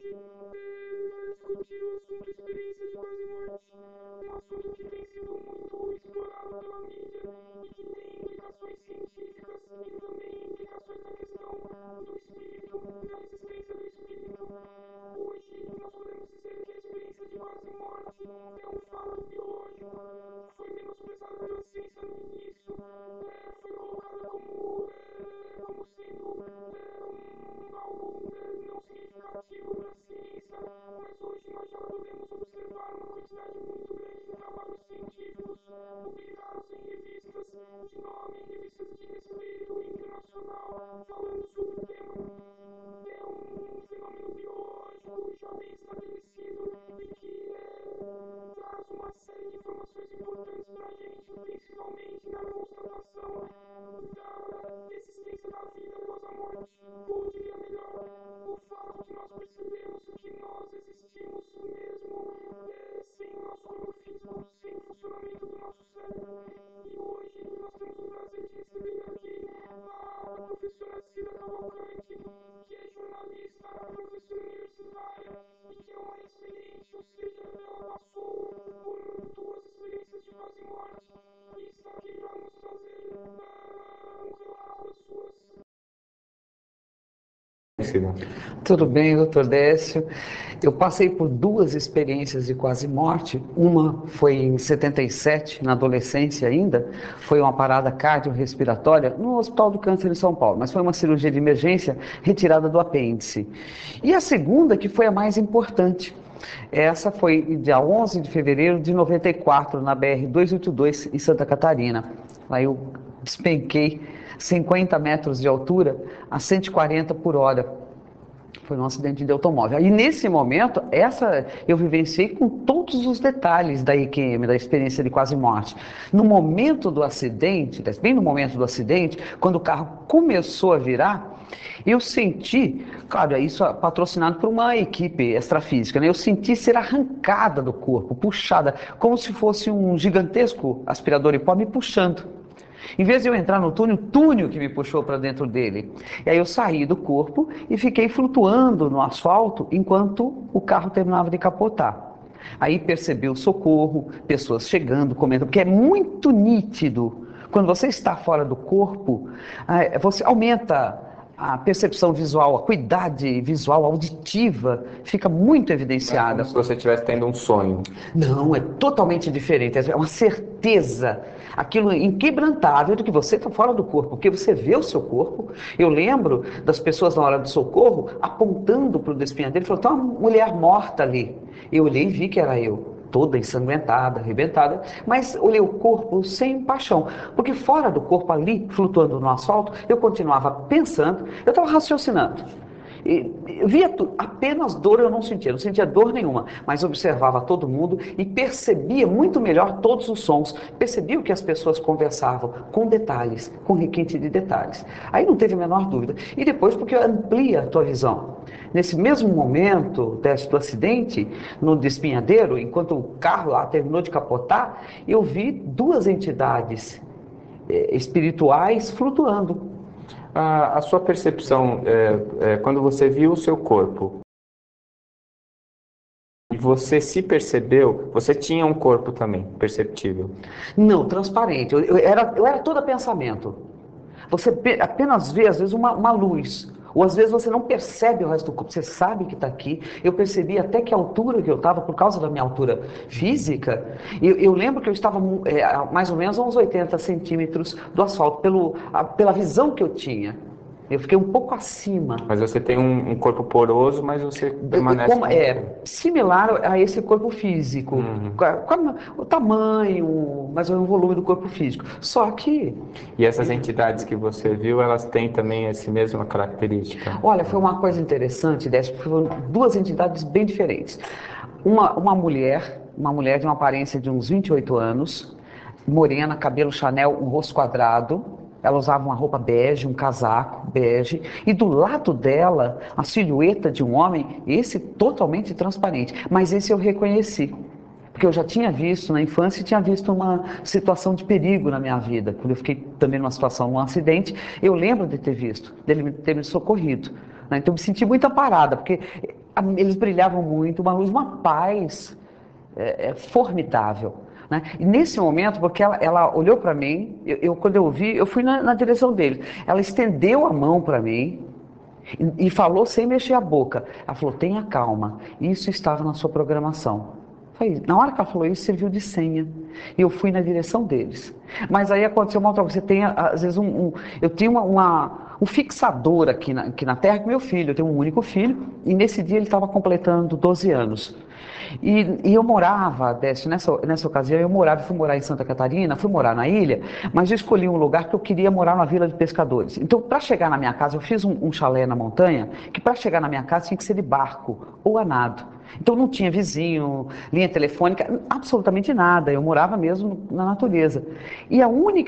hoje vai discutir o assunto experiência de quase morte. Um assunto que tem sido muito explorado pela mídia e que tem implicações científicas e também implicações na questão do espírito, da existência do espírito. Hoje nós podemos dizer que a experiência de quase morte é um fato biológico. Foi menosprezada pela ciência no início, foi colocada como sendo algo não significativo para a ciência, mas hoje nós já podemos observar uma quantidade muito grande de trabalhos científicos publicados em revistas de nome, revistas de respeito internacional, falando sobre o tema. É um fenômeno biológico já bem estabelecido e que traz uma série de informações importantes para a gente, principalmente na constatação da existência da vida após a morte. Ou diria melhor, o fato de nós percebemos que nós existimos mesmo sem o nosso corpo físico, sem o funcionamento do nosso cérebro. E hoje nós temos o prazer de receber aqui a professora Cida Cavalcante, que é jornalista, professora universitária e que é uma excelente, ou seja, ela passou por duas experiências de quase morte e está aqui para nos trazer um relato das suas. Tudo bem, doutor Décio? Eu passei por duas experiências de quase morte. Uma foi em 77, na adolescência ainda, foi uma parada cardiorrespiratória no Hospital do Câncer em São Paulo, mas foi uma cirurgia de emergência retirada do apêndice. E a segunda, que foi a mais importante, essa foi dia 11 de fevereiro de 94, na BR-282, em Santa Catarina. Aí eu despenquei 50 metros de altura a 140 por hora. Foi um acidente de automóvel. E nesse momento, eu vivenciei com todos os detalhes da IQM, da experiência de quase morte. No momento do acidente, bem no momento do acidente, quando o carro começou a virar, eu senti, claro, isso é patrocinado por uma equipe extrafísica, né? Eu senti ser arrancada do corpo, puxada, como se fosse um gigantesco aspirador de pó me puxando. Em vez de eu entrar no túnel, o túnel que me puxou para dentro dele. E aí eu saí do corpo e fiquei flutuando no asfalto enquanto o carro terminava de capotar. Aí percebi o socorro, pessoas chegando, comendo, porque é muito nítido. Quando você está fora do corpo, você aumenta a percepção visual, a acuidade visual, auditiva, fica muito evidenciada. É como se você estivesse tendo um sonho. Não, é totalmente diferente, é uma certeza, aquilo inquebrantável de que você está fora do corpo, porque você vê o seu corpo. Eu lembro das pessoas na hora do socorro apontando para o despenhadeiro e falando, tem uma mulher morta ali. Eu olhei e vi que era eu. Toda ensanguentada, arrebentada, mas olhei o corpo sem paixão, porque fora do corpo ali, flutuando no asfalto, eu continuava pensando, eu estava raciocinando. Eu via apenas dor, eu não sentia dor nenhuma, mas observava todo mundo e percebia muito melhor todos os sons, percebia o que as pessoas conversavam, com detalhes, com requinte de detalhes. Aí não teve a menor dúvida. E depois, porque amplia a tua visão. Nesse mesmo momento do acidente, no despenhadeiro, enquanto o carro lá terminou de capotar, eu vi duas entidades espirituais flutuando. A sua percepção, quando você viu o seu corpo, e você se percebeu, você tinha um corpo também, perceptível? Não, transparente, eu era todo pensamento. Você apenas vê, às vezes, uma luz, ou às vezes você não percebe o resto do corpo, você sabe que está aqui. Eu percebi até que a altura que eu estava, por causa da minha altura física, eu lembro que eu estava mais ou menos a uns 80 centímetros do asfalto, pela visão que eu tinha. Eu fiquei um pouco acima. Mas você tem um corpo poroso, mas você permanece... Similar a esse corpo físico, o tamanho, mas o volume do corpo físico. Só que... E essas entidades que você viu, elas têm também essa mesma característica? Olha, foi uma coisa interessante, Décio, porque foram duas entidades bem diferentes. Uma mulher de uma aparência de uns 28 anos, morena, cabelo Chanel, um rosto quadrado. Ela usava uma roupa bege, um casaco bege, e do lado dela, a silhueta de um homem, esse totalmente transparente, mas esse eu reconheci, porque eu já tinha visto na infância e tinha visto uma situação de perigo na minha vida. Quando eu fiquei também numa situação, num acidente, eu lembro de ter visto, dele ter me socorrido, né? Então eu me senti muito amparada, porque eles brilhavam muito, uma luz, uma paz formidável. Né? E nesse momento, porque ela olhou para mim, quando eu vi, eu fui na direção dele. Ela estendeu a mão para mim e falou sem mexer a boca. Ela falou, tenha calma, isso estava na sua programação. Na hora que ela falou isso, serviu de senha. E eu fui na direção deles. Mas aí aconteceu uma outra coisa. Você tem, às vezes, eu tinha um fixador aqui na Terra com meu filho. Eu tenho um único filho. E nesse dia ele estava completando 12 anos. E eu morava, Décio, nessa ocasião, fui morar em Santa Catarina, fui morar na ilha, mas eu escolhi um lugar que eu queria morar na Vila de Pescadores. Então, para chegar na minha casa, eu fiz um chalé na montanha, que para chegar na minha casa tinha que ser de barco ou a nado. Então não tinha vizinho, linha telefônica, absolutamente nada. Eu morava mesmo na natureza. E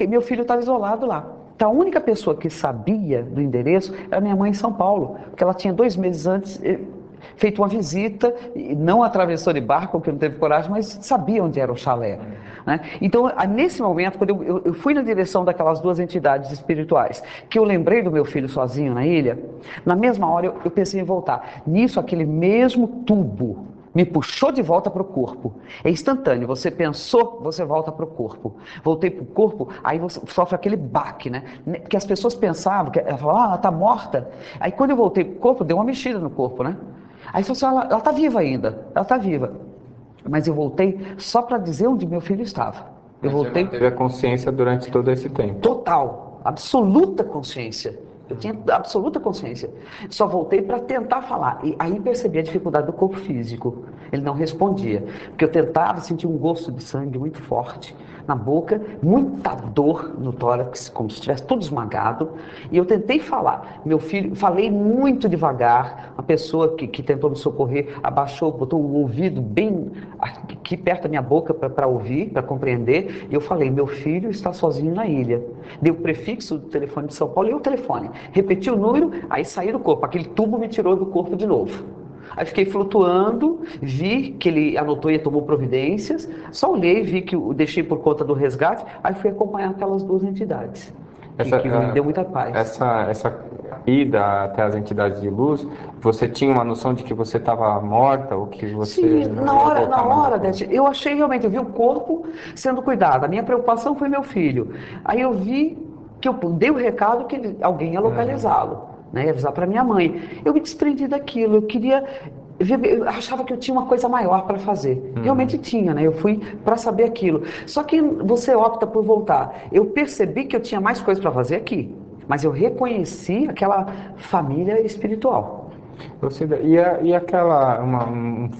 meu filho estava isolado lá. Então a única pessoa que sabia do endereço era minha mãe em São Paulo, porque ela tinha 2 meses antes feito uma visita, e não atravessou de barco, porque não teve coragem, mas sabia onde era o chalé. Né? Então, nesse momento, quando eu fui na direção daquelas 2 entidades espirituais, que eu lembrei do meu filho sozinho na ilha, na mesma hora eu pensei em voltar. Nisso, aquele mesmo tubo me puxou de volta para o corpo. É instantâneo, você pensou, você volta para o corpo. Voltei para o corpo, aí você sofre aquele baque, né? Que as pessoas pensavam, ela falava, ela está morta. Aí quando eu voltei para o corpo, deu uma mexida no corpo, né? Aí falou assim, ela está viva ainda, ela está viva. Mas eu voltei só para dizer onde meu filho estava. Eu voltei. Você teve a consciência durante todo esse tempo? Total, absoluta consciência. Eu tinha absoluta consciência. Só voltei para tentar falar. E aí percebi a dificuldade do corpo físico. Ele não respondia. Porque eu tentava sentir um gosto de sangue muito forte na boca, muita dor no tórax, como se estivesse todo esmagado. E eu tentei falar. Meu filho, falei muito devagar. A pessoa que tentou me socorrer abaixou, botou o ouvido bem aqui perto da minha boca para ouvir, para compreender. E eu falei, meu filho está sozinho na ilha. Dei o prefixo do telefone de São Paulo e o telefone. Repeti o número, aí saí do corpo. Aquele tubo me tirou do corpo de novo. Aí fiquei flutuando, vi que ele anotou e tomou providências, só olhei, vi que eu deixei por conta do resgate, aí fui acompanhar aquelas 2 entidades, que me deu muita paz. Essa ida até as entidades de luz, você tinha uma noção de que você estava morta ou que você... Sim, na hora, Décio, eu achei realmente, eu vi o corpo sendo cuidado, a minha preocupação foi meu filho. Aí eu vi que eu dei o recado que alguém ia localizá-lo. Né, avisar para minha mãe. Eu me desprendi daquilo, eu achava que eu tinha uma coisa maior para fazer. Realmente tinha, né? Eu fui para saber aquilo. Só que você opta por voltar. Eu percebi que eu tinha mais coisas para fazer aqui, mas eu reconheci aquela família espiritual. E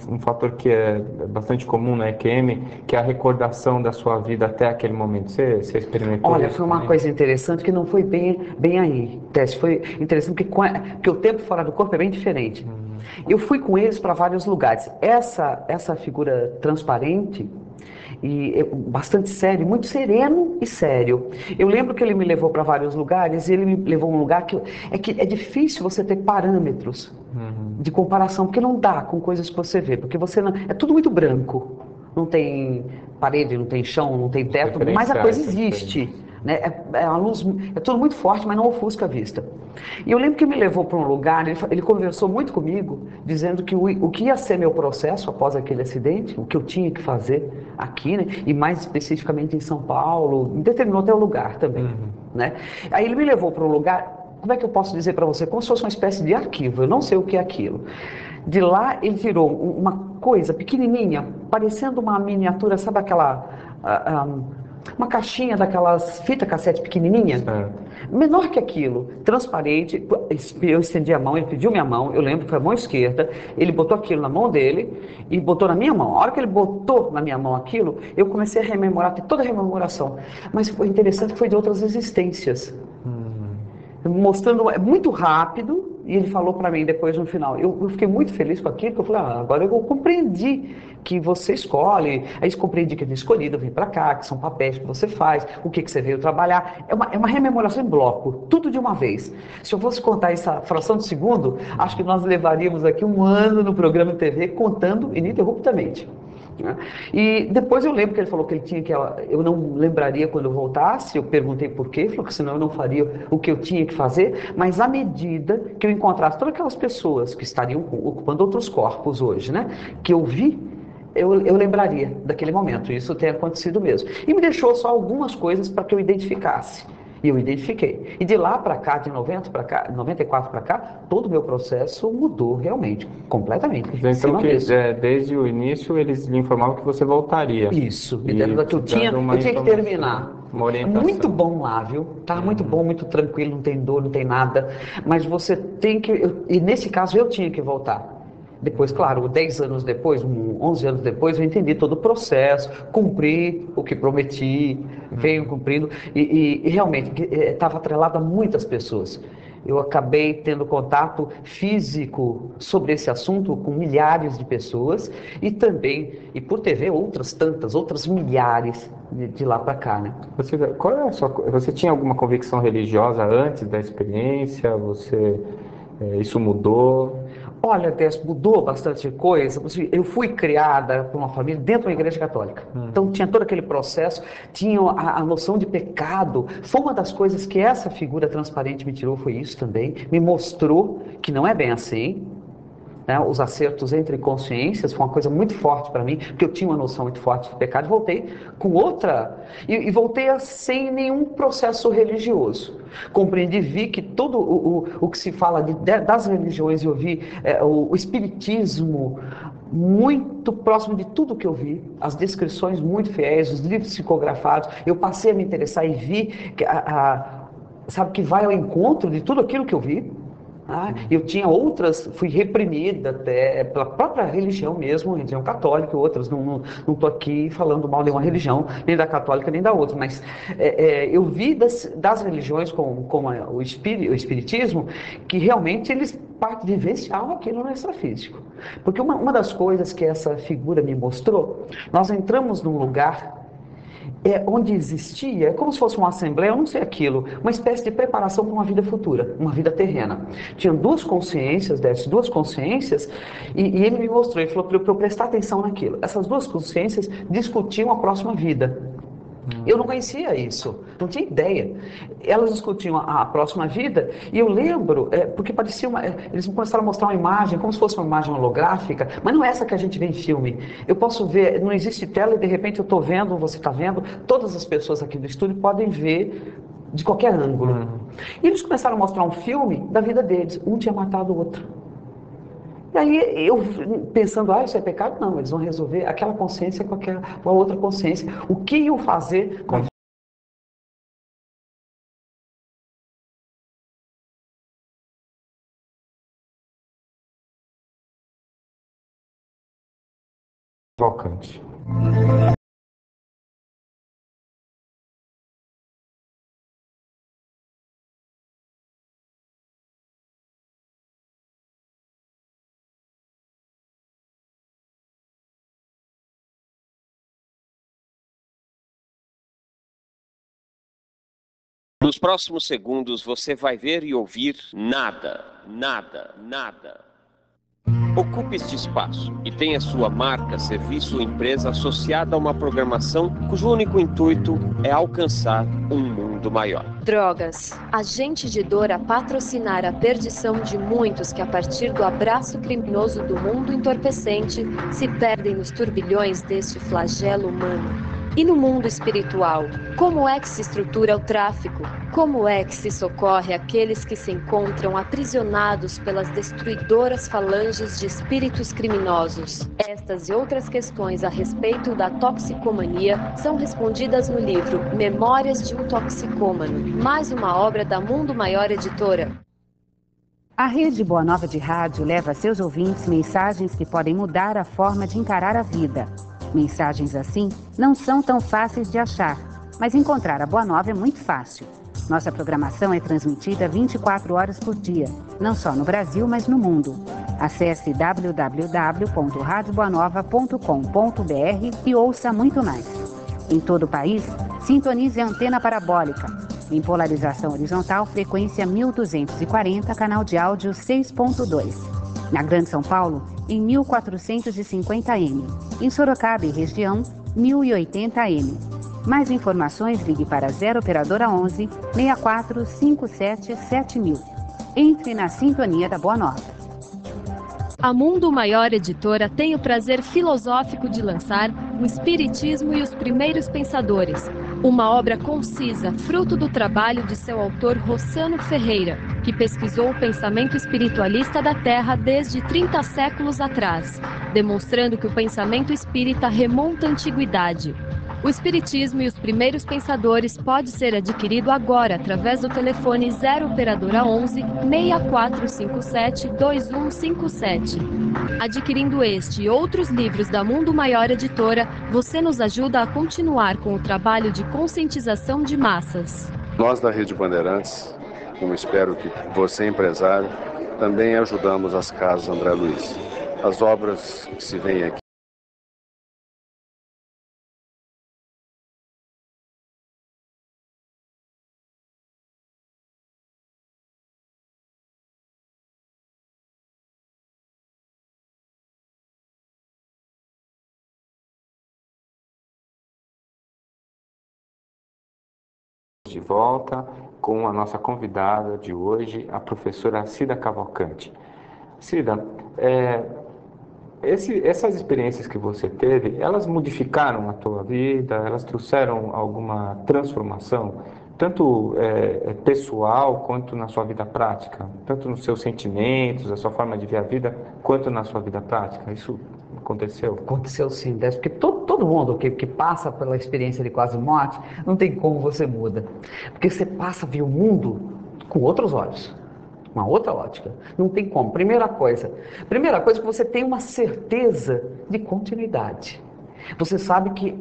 um fator que é bastante comum na EQM, que é a recordação da sua vida até aquele momento. Você experimentou? Olha, isso foi uma coisa interessante que não foi bem aí, Tess. Foi interessante porque o tempo fora do corpo é bem diferente. Eu fui com eles para vários lugares. Essa figura transparente e bastante sério, muito sereno e sério. Eu lembro que ele me levou para vários lugares e ele me levou a um lugar que é difícil você ter parâmetros de comparação, porque não dá com coisas que você vê, porque é tudo muito branco, não tem parede, não tem chão, não tem teto, mas a coisa existe. Né? A luz, é tudo muito forte, mas não ofusca a vista. E eu lembro que me levou para um lugar, ele conversou muito comigo, dizendo que o que ia ser meu processo após aquele acidente, o que eu tinha que fazer aqui, né? E mais especificamente em São Paulo, me determinou até o lugar também. Né? Aí ele me levou para um lugar, como é que eu posso dizer para você, como se fosse uma espécie de arquivo, eu não sei o que é aquilo. De lá ele tirou uma coisa pequenininha, parecendo uma miniatura, sabe aquela... uma caixinha daquelas fita cassete pequenininha, menor que aquilo, transparente. Eu estendi a mão, ele pediu minha mão, eu lembro que foi a mão esquerda, ele botou aquilo na mão dele e botou na minha mão. A hora que ele botou na minha mão aquilo, eu comecei a rememorar, ter toda a rememoração. Mas foi interessante que foi de outras existências. Mostrando muito rápido, e ele falou para mim depois no final, eu fiquei muito feliz com aquilo, porque eu falei, agora eu compreendi que você escolhe, aí eu compreendi que eu vim escolhido, eu vim para cá, que são papéis que você faz, o que você veio trabalhar, é uma rememoração em bloco, tudo de uma vez. Se eu fosse contar essa fração de segundo, acho que nós levaríamos aqui 1 ano no programa de TV contando ininterruptamente. né? E depois eu lembro que ele falou que ele tinha que... Eu não lembraria quando eu voltasse, eu perguntei por quê, ele falou que senão eu não faria o que eu tinha que fazer, mas à medida que eu encontrasse todas aquelas pessoas que estariam ocupando outros corpos hoje, né, que eu vi, eu lembraria daquele momento, isso tem acontecido mesmo. E me deixou só algumas coisas para que eu identificasse. E eu identifiquei. E de lá para cá, de 94 para cá, todo o meu processo mudou realmente, completamente. Então, desde o início, eles lhe informavam que você voltaria. Isso, me deram que eu tinha que terminar. Uma orientação. Muito bom lá, viu? Tá muito bom, muito tranquilo, não tem dor, não tem nada. Mas você tem que... E nesse caso, eu tinha que voltar. Depois, claro, 10 anos depois, 11 anos depois, eu entendi todo o processo, cumpri o que prometi, venho cumprindo, e realmente estava atrelado a muitas pessoas. Eu acabei tendo contato físico sobre esse assunto com milhares de pessoas e também, e por TV, outras milhares de lá para cá, né? Você tinha alguma convicção religiosa antes da experiência? Isso mudou? Olha, Décio, mudou bastante coisa. Eu fui criada por uma família dentro da igreja católica. Então tinha todo aquele processo, tinha a noção de pecado. Foi uma das coisas que essa figura transparente me tirou, foi isso também. Me mostrou que não é bem assim. Né? Os acertos entre consciências foi uma coisa muito forte para mim, porque eu tinha uma noção muito forte de pecado. Voltei com outra, e voltei sem nenhum processo religioso. Compreendi, vi que todo o que se fala das religiões, eu vi o espiritismo muito próximo de tudo que eu vi, as descrições muito fiéis, os livros psicografados. Eu passei a me interessar e vi que, sabe, que vai ao encontro de tudo aquilo que eu vi. Eu tinha outras, fui reprimida até pela própria religião mesmo, religião católica e outras, não estou aqui falando mal de uma religião, nem da católica nem da outra, mas eu vi das religiões como o espiritismo, que realmente eles vivenciavam aquilo no extrafísico. Porque uma das coisas que essa figura me mostrou, nós entramos num lugar onde existia, é como se fosse uma assembleia, eu não sei aquilo, uma espécie de preparação para uma vida futura, uma vida terrena. Tinham duas consciências, e ele me mostrou, ele falou para eu prestar atenção naquilo. Essas duas consciências discutiam a próxima vida. Eu não conhecia isso, não tinha ideia. Elas discutiam a próxima vida, e eu lembro, porque parecia eles começaram a mostrar uma imagem, como se fosse uma imagem holográfica, mas não é essa que a gente vê em filme. Eu posso ver, não existe tela e de repente eu estou vendo, você está vendo, todas as pessoas aqui do estúdio podem ver de qualquer ângulo. E eles começaram a mostrar um filme da vida deles, um tinha matado o outro. E aí eu pensando, isso é pecado? Não, eles vão resolver aquela consciência com a outra consciência. O que iam fazer com Tocante. Nos próximos segundos você vai ver e ouvir nada, nada, nada. Ocupe este espaço e tenha sua marca, serviço ou empresa associada a uma programação cujo único intuito é alcançar um mundo maior. Drogas. Agente de dor a patrocinar a perdição de muitos que, a partir do abraço criminoso do mundo entorpecente, se perdem nos turbilhões deste flagelo humano. E no mundo espiritual, como é que se estrutura o tráfico? Como é que se socorre aqueles que se encontram aprisionados pelas destruidoras falanges de espíritos criminosos? Estas e outras questões a respeito da toxicomania são respondidas no livro Memórias de um Toxicômano, mais uma obra da Mundo Maior Editora. A Rede Boa Nova de Rádio leva a seus ouvintes mensagens que podem mudar a forma de encarar a vida. Mensagens assim não são tão fáceis de achar, mas encontrar a Boa Nova é muito fácil. Nossa programação é transmitida 24 horas por dia, não só no Brasil, mas no mundo. Acesse www.radioboanova.com.br e ouça muito mais. Em todo o país, sintonize a antena parabólica. Em polarização horizontal, frequência 1240, canal de áudio 6.2. Na Grande São Paulo, em 1450M. Em Sorocaba e região, 1080M. Mais informações, ligue para 0 Operadora 11 64 57 7000. Entre na sintonia da Boa Nova. A Mundo Maior Editora tem o prazer filosófico de lançar O Espiritismo e os Primeiros Pensadores, uma obra concisa, fruto do trabalho de seu autor Rossano Ferreira, que pesquisou o pensamento espiritualista da Terra desde 30 séculos atrás, demonstrando que o pensamento espírita remonta à antiguidade. O Espiritismo e os Primeiros Pensadores pode ser adquirido agora através do telefone 0 Operadora 11 6457 2157. Adquirindo este e outros livros da Mundo Maior Editora, você nos ajuda a continuar com o trabalho de conscientização de massas. Nós da Rede Bandeirantes, como espero que você, empresário, também ajudamos as casas André Luiz. As obras que se vêm aqui de volta com a nossa convidada de hoje, a professora Cida Cavalcante. Cida, essas experiências que você teve, elas modificaram a tua vida? Elas trouxeram alguma transformação, tanto pessoal quanto na sua vida prática? Tanto nos seus sentimentos, a sua forma de ver a vida, quanto na sua vida prática? Isso aconteceu? Aconteceu sim, Décio, porque todo mundo que passa pela experiência de quase morte, não tem como você muda. Porque você passa a ver o mundo com outros olhos, uma outra ótica. Não tem como. Primeira coisa que você tem uma certeza de continuidade. Você sabe que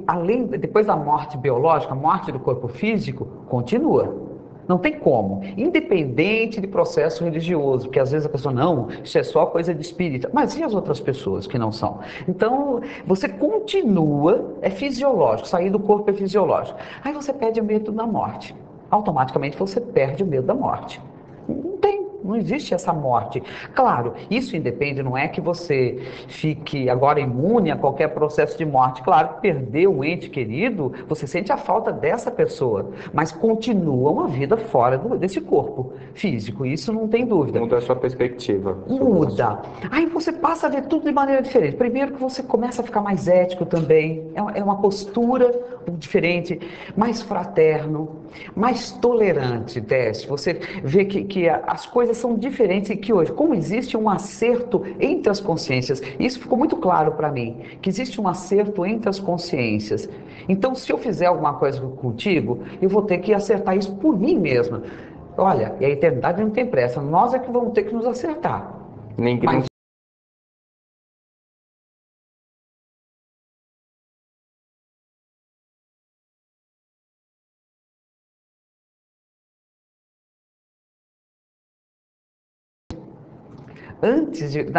depois da morte biológica, a morte do corpo físico, continua. Não tem como, independente de processo religioso, porque às vezes a pessoa, não, isso é só coisa de espírita, mas e as outras pessoas que não são? Então, você continua, é fisiológico, sair do corpo é fisiológico. Aí você perde o medo da morte, automaticamente você perde o medo da morte. Não existe essa morte. Claro, isso independe, não é que você fique agora imune a qualquer processo de morte. Claro, perder um ente querido, você sente a falta dessa pessoa, mas continua uma vida fora desse corpo físico, isso não tem dúvida. Muda a sua perspectiva. Muda. Aí você passa a ver tudo de maneira diferente. Primeiro que você começa a ficar mais ético também, é uma postura diferente, mais fraterno, mais tolerante, Décio. Você vê que as coisas são diferentes e que hoje, como existe um acerto entre as consciências, isso ficou muito claro para mim, que existe um acerto entre as consciências. Então, se eu fizer alguma coisa contigo, eu vou ter que acertar isso por mim mesma. Olha, e a eternidade não tem pressa, nós é que vamos ter que nos acertar. Ninguém.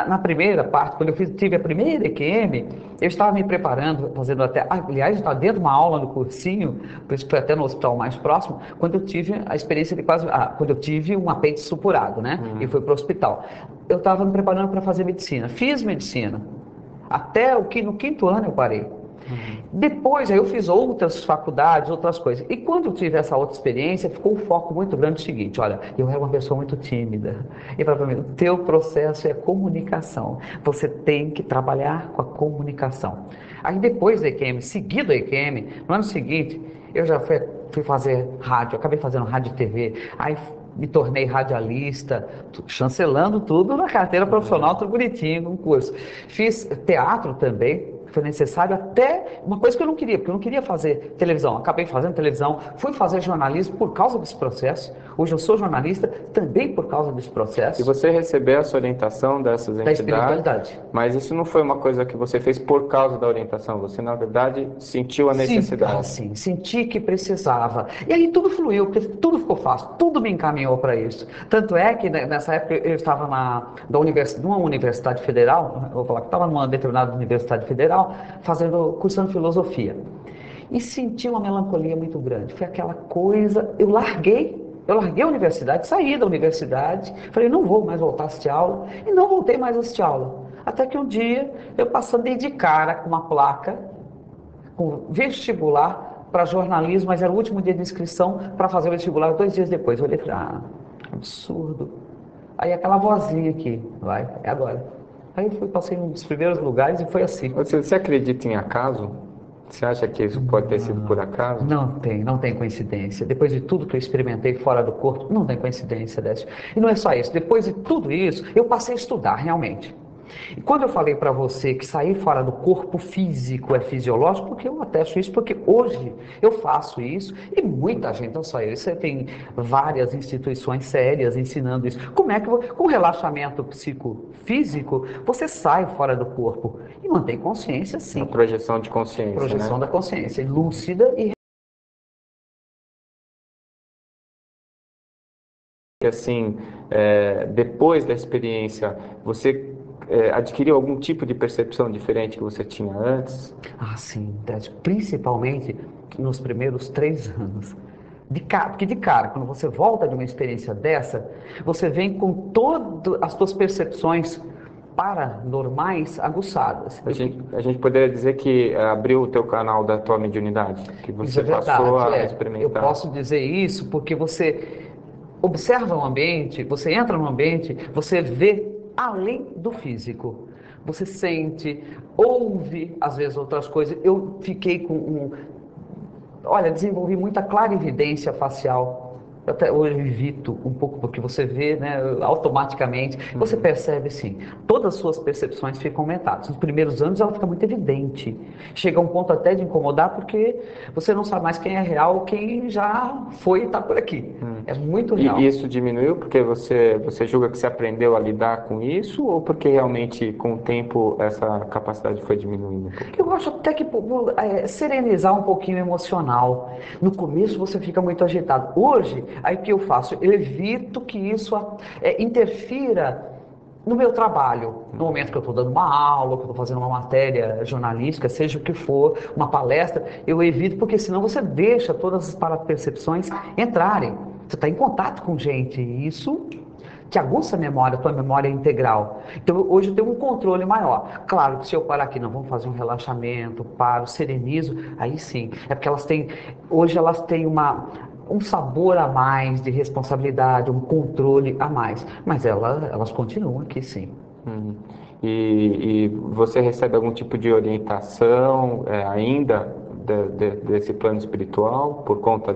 Na primeira parte, quando eu tive a primeira EQM, eu estava me preparando, fazendo até, aliás, estava dentro de uma aula no cursinho, por isso foi até no hospital mais próximo, quando eu tive a experiência de quando eu tive um apêndice supurado, né? E fui para o hospital. Eu estava me preparando para fazer medicina, fiz medicina, até no 5º ano eu parei. Depois, aí eu fiz outras faculdades, outras coisas. E quando eu tive essa outra experiência, ficou um foco muito grande no seguinte, olha, eu era uma pessoa muito tímida. E para mim, o teu processo é comunicação. Você tem que trabalhar com a comunicação. Aí depois da EQM, seguido da EQM, no ano seguinte, eu já fui fazer rádio, acabei fazendo rádio e TV, aí me tornei radialista, chancelando tudo na carteira profissional, tudo bonitinho, um curso. Fiz teatro também, foi necessário, até uma coisa que eu não queria, porque eu não queria fazer televisão. Acabei fazendo televisão, fui fazer jornalismo por causa desse processo. Hoje eu sou jornalista também por causa desse processo. E você recebeu essa orientação dessas entidades? Da espiritualidade. Mas isso não foi uma coisa que você fez por causa da orientação? Você, na verdade, sentiu a necessidade? Sim, senti que precisava. E aí tudo fluiu, porque tudo ficou fácil, tudo me encaminhou para isso. Tanto é que nessa época eu estava numa universidade federal, vou falar que estava numa determinada universidade federal, cursando filosofia. E senti uma melancolia muito grande. Foi aquela coisa, eu larguei Eu larguei a universidade, saí da universidade, falei, não vou mais voltar a assistir aula, e não voltei mais a assistir aula. Até que um dia eu passei de cara com uma placa, com vestibular para jornalismo, mas era o último dia de inscrição para fazer o vestibular 2 dias depois. Eu olhei e falei, absurdo. Aí aquela vozinha aqui, vai, é agora. Aí eu passei um dos primeiros lugares e foi assim. Você acredita em acaso? Você acha que isso pode ter sido por acaso? Não tem coincidência. Depois de tudo que eu experimentei fora do corpo, não tem coincidência, Décio. E não é só isso. Depois de tudo isso, eu passei a estudar realmente. E quando eu falei para você que sair fora do corpo físico é fisiológico, porque eu atesto isso, porque hoje eu faço isso e muita gente, não só eu, você tem várias instituições sérias ensinando isso. Como é que com relaxamento psicofísico você sai fora do corpo e mantém consciência, sim. A projeção de consciência. Projeção, né? da consciência, lúcida e assim, depois da experiência, você adquiriu algum tipo de percepção diferente que você tinha antes? sim, principalmente nos primeiros 3 anos. Porque de cara, quando você volta de uma experiência dessa, você vem com todas as suas percepções paranormais aguçadas. A gente poderia dizer que abriu o teu canal da tua mediunidade, que você isso é verdade, passou a experimentar. Eu posso dizer isso porque você observa um ambiente, você entra num ambiente, você vê além do físico. Você sente, ouve, às vezes, outras coisas. Eu fiquei com desenvolvi muita clarividência facial. Eu até hoje evito um pouco, porque você vê, né, automaticamente, você percebe, sim, todas as suas percepções ficam aumentadas. Nos primeiros anos ela fica muito evidente. Chega a um ponto até de incomodar, porque você não sabe mais quem é real, quem já foi e está por aqui. É muito real. E isso diminuiu porque você julga que você aprendeu a lidar com isso, ou porque realmente, com o tempo, essa capacidade foi diminuindo? Eu acho até que serenizar um pouquinho o emocional. No começo você fica muito agitado. Hoje, aí o que eu faço? Eu evito que isso interfira no meu trabalho. No momento que eu estou dando uma aula, que eu estou fazendo uma matéria jornalística, seja o que for, uma palestra, eu evito, porque senão você deixa todas as parapercepções entrarem. Você está em contato com gente, e isso te aguça a memória, a tua memória integral. Então, hoje eu tenho um controle maior. Claro que se eu parar aqui, não, vamos fazer um relaxamento, paro, serenizo, aí sim. É porque hoje elas têm um sabor a mais de responsabilidade, um controle a mais. Mas elas continuam aqui, sim. E você recebe algum tipo de orientação ainda desse plano espiritual por conta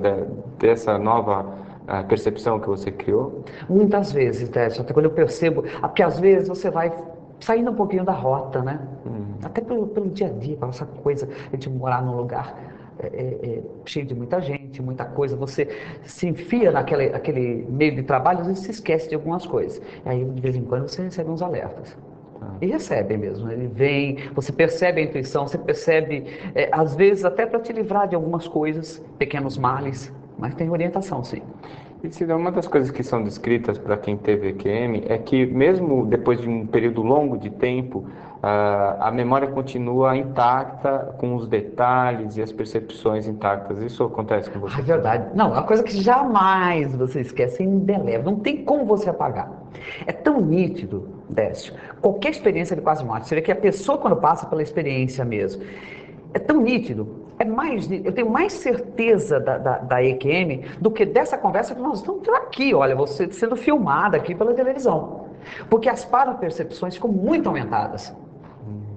dessa nova percepção que você criou? Muitas vezes, Décio, até quando eu percebo, porque às vezes você vai saindo um pouquinho da rota, né? Até pelo dia a dia, pela essa coisa de morar num lugar cheio de muita gente, muita coisa, você se enfia naquele meio de trabalho, às vezes se esquece de algumas coisas. E aí, de vez em quando, você recebe uns alertas. E recebe mesmo, ele vem, você percebe a intuição, você percebe, às vezes, até para te livrar de algumas coisas, pequenos males, mas tem orientação, sim. E uma das coisas que são descritas para quem teve EQM é que mesmo depois de um período longo de tempo, a memória continua intacta, com os detalhes e as percepções intactas. Isso acontece com você? É verdade. Não, é uma coisa que jamais você esquece, é indelével, não tem como você apagar. É tão nítido, Décio, qualquer experiência de quase morte, você vê que a pessoa quando passa pela experiência mesmo, é tão nítido. Eu tenho mais certeza da EQM do que dessa conversa que nós estamos aqui, olha, você sendo filmada aqui pela televisão. Porque as parapercepções ficam muito aumentadas.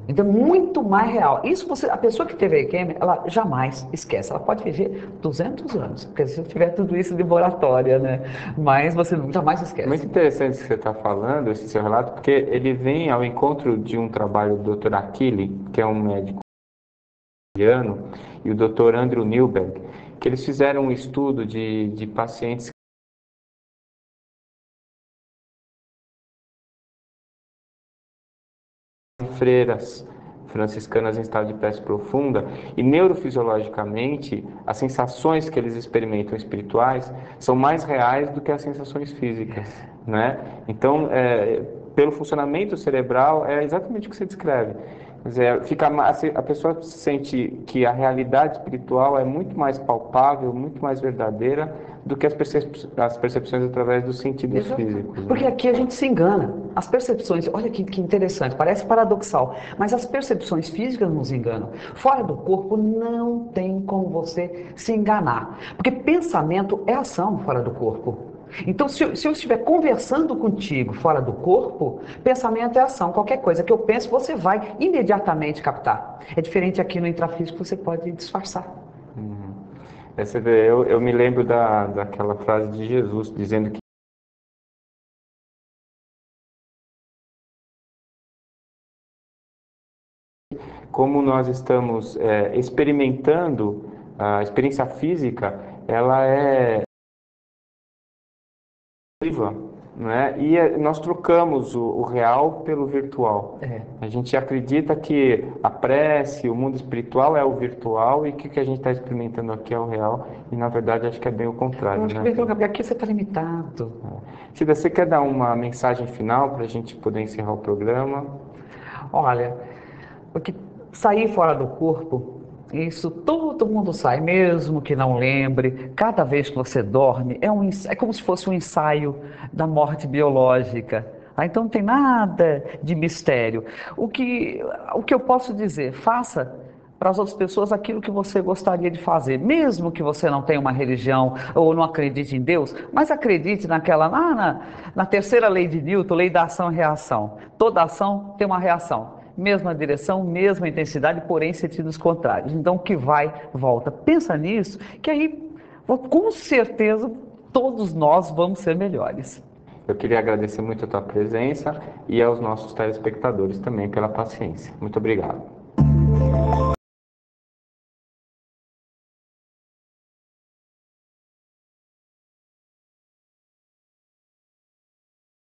Então, muito mais real. Isso a pessoa que teve a EQM, ela jamais esquece. Ela pode viver 200 anos, porque se tiver tudo isso de laboratório, né? Mas você jamais esquece. Muito interessante isso que você está falando, esse seu relato, porque ele vem ao encontro de um trabalho do Dr. Achille, que é um médico e o Dr. Andrew Newberg, que eles fizeram um estudo de pacientes freiras franciscanas em estado de prece profunda, e neurofisiologicamente as sensações que eles experimentam espirituais são mais reais do que as sensações físicas, né? Então, pelo funcionamento cerebral, é exatamente o que você descreve. Quer dizer, a pessoa sente que a realidade espiritual é muito mais palpável, muito mais verdadeira do que as percepções através dos sentidos físicos. Porque aqui a gente se engana. As percepções, olha que interessante, parece paradoxal, mas as percepções físicas nos enganam. Fora do corpo não tem como você se enganar. Porque pensamento é ação fora do corpo. Então, se eu estiver conversando contigo fora do corpo, pensamento é ação. Qualquer coisa que eu pense, você vai imediatamente captar. É diferente aqui no intrafísico, você pode disfarçar. Você vê, eu me lembro daquela frase de Jesus, dizendo que como nós estamos experimentando, a experiência física, ela é viva, né? E nós trocamos o real pelo virtual. A gente acredita que a prece, o mundo espiritual é o virtual e que o que a gente está experimentando aqui é o real. E na verdade acho que é bem o contrário. Eu acho né? que aqui você está limitado. Cida, você quer dar uma mensagem final para a gente poder encerrar o programa? Olha, porque sair fora do corpo, isso todo mundo sai, mesmo que não lembre. Cada vez que você dorme, é como se fosse um ensaio da morte biológica. Então não tem nada de mistério. O que eu posso dizer, faça para as outras pessoas aquilo que você gostaria de fazer, mesmo que você não tenha uma religião ou não acredite em Deus, mas acredite na terceira lei de Newton, lei da ação e reação. Toda ação tem uma reação. Mesma direção, mesma intensidade, porém sentidos contrários. Então, o que vai, volta. Pensa nisso, que aí, com certeza, todos nós vamos ser melhores. Eu queria agradecer muito a tua presença e aos nossos telespectadores também pela paciência. Muito obrigado.